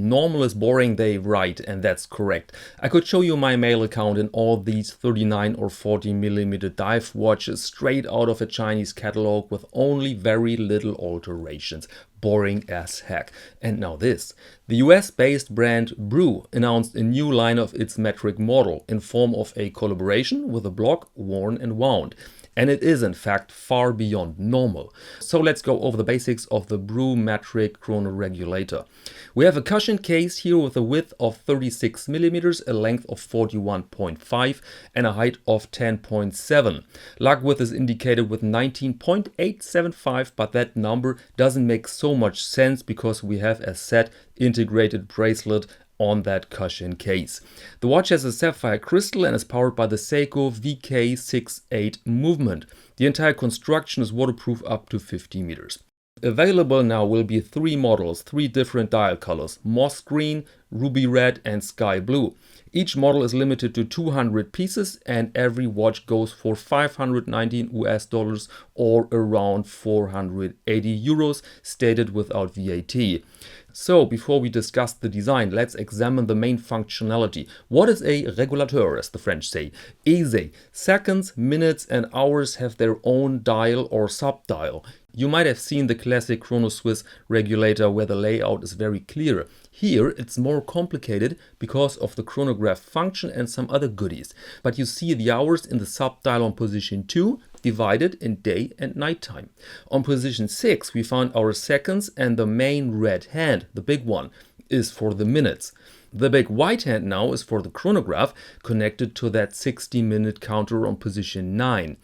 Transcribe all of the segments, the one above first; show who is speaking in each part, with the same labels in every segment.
Speaker 1: Normal is boring, they write, and that's correct. I could show you my mail account in all these 39 or 40mm dive watches straight out of a Chinese catalog with only very little alterations. Boring as heck. And now this. The US-based brand Brew announced a new line of its metric model in form of a collaboration with a block worn and wound. And it is in fact far beyond normal. So let's go over the basics of the Brew Metric Chrono Regulator. We have a cushion case here with a width of 36mm, a length of 41.5 and a height of 10.7. Lug width is indicated with 19.875, but that number doesn't make so much sense because we have a set integrated bracelet on that cushion case. The watch has a sapphire crystal and is powered by the Seiko VK68 movement. The entire construction is waterproof up to 50 meters. Available now will be 3 models, 3 different dial colors: moss green, ruby red and sky blue. Each model is limited to 200 pieces and every watch goes for $519 or around 480 euros, stated without VAT. So before we discuss the design, let's examine the main functionality. What is a régulateur, as the French say? Easy. Seconds, minutes and hours have their own dial or sub-dial. You might have seen the classic Chrono Swiss regulator where the layout is very clear. Here it's more complicated because of the chronograph function and some other goodies. But you see the hours in the sub-dial on position 2 divided in day and night time. On position 6 we found our seconds, and the main red hand, the big one, is for the minutes. The big white hand now is for the chronograph connected to that 60-minute counter on position 9.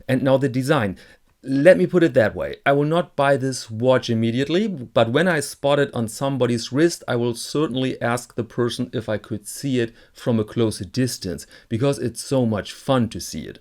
Speaker 1: And now the design. Let me put it that way, I will not buy this watch immediately, but when I spot it on somebody's wrist, I will certainly ask the person if I could see it from a closer distance, because it's so much fun to see it.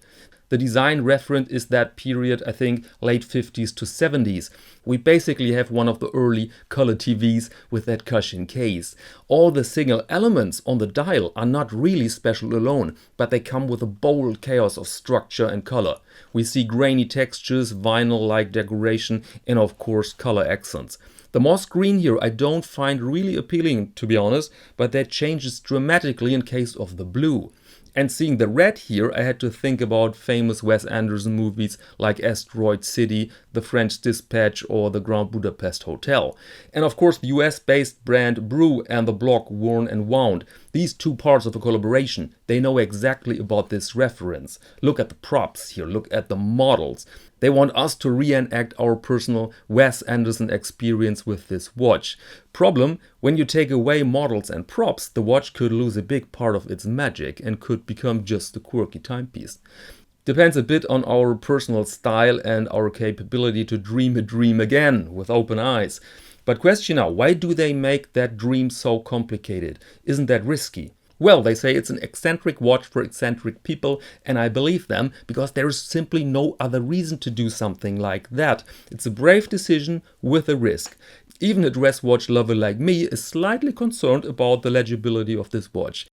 Speaker 1: The design reference is that period, I think, late 50s to 70s. We basically have one of the early color TVs with that cushion case. All the signal elements on the dial are not really special alone, but they come with a bold chaos of structure and color. We see grainy textures, vinyl-like decoration, and of course color accents. The moss green here I don't find really appealing, to be honest, but that changes dramatically in case of the blue. And seeing the red here, I had to think about famous Wes Anderson movies like Asteroid City, The French Dispatch or The Grand Budapest Hotel. And of course the US-based brand Brew and the block Worn and Wound. These two parts of a collaboration, they know exactly about this reference. Look at the props here, look at the models. They want us to reenact our personal Wes Anderson experience with this watch. Problem, when you take away models and props, the watch could lose a big part of its magic and could become just a quirky timepiece. Depends a bit on our personal style and our capability to dream a dream again with open eyes. But question now, why do they make that dream so complicated? Isn't that risky? Well, they say it's an eccentric watch for eccentric people, and I believe them because there is simply no other reason to do something like that. It's a brave decision with a risk. Even a dress watch lover like me is slightly concerned about the legibility of this watch.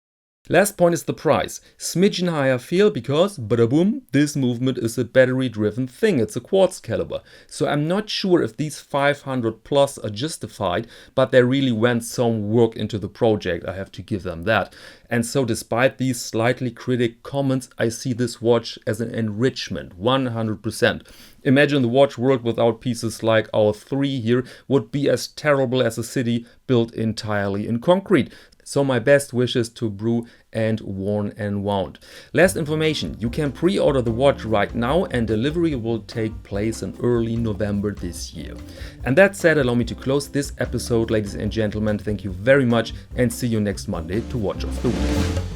Speaker 1: Last point is the price. Smidgen higher feel because, bada-boom, this movement is a battery-driven thing. It's a quartz caliber. So I'm not sure if these 500 plus are justified, but they really went some work into the project. I have to give them that. And so despite these slightly critic comments, I see this watch as an enrichment, 100%. Imagine the watch world without pieces like our 3 here would be as terrible as a city built entirely in concrete. So my best wishes to Brew and Worn and Wound. Last information, you can pre-order the watch right now and delivery will take place in early November this year. And that said, allow me to close this episode, ladies and gentlemen. Thank you very much and see you next Monday to Watch of the Week.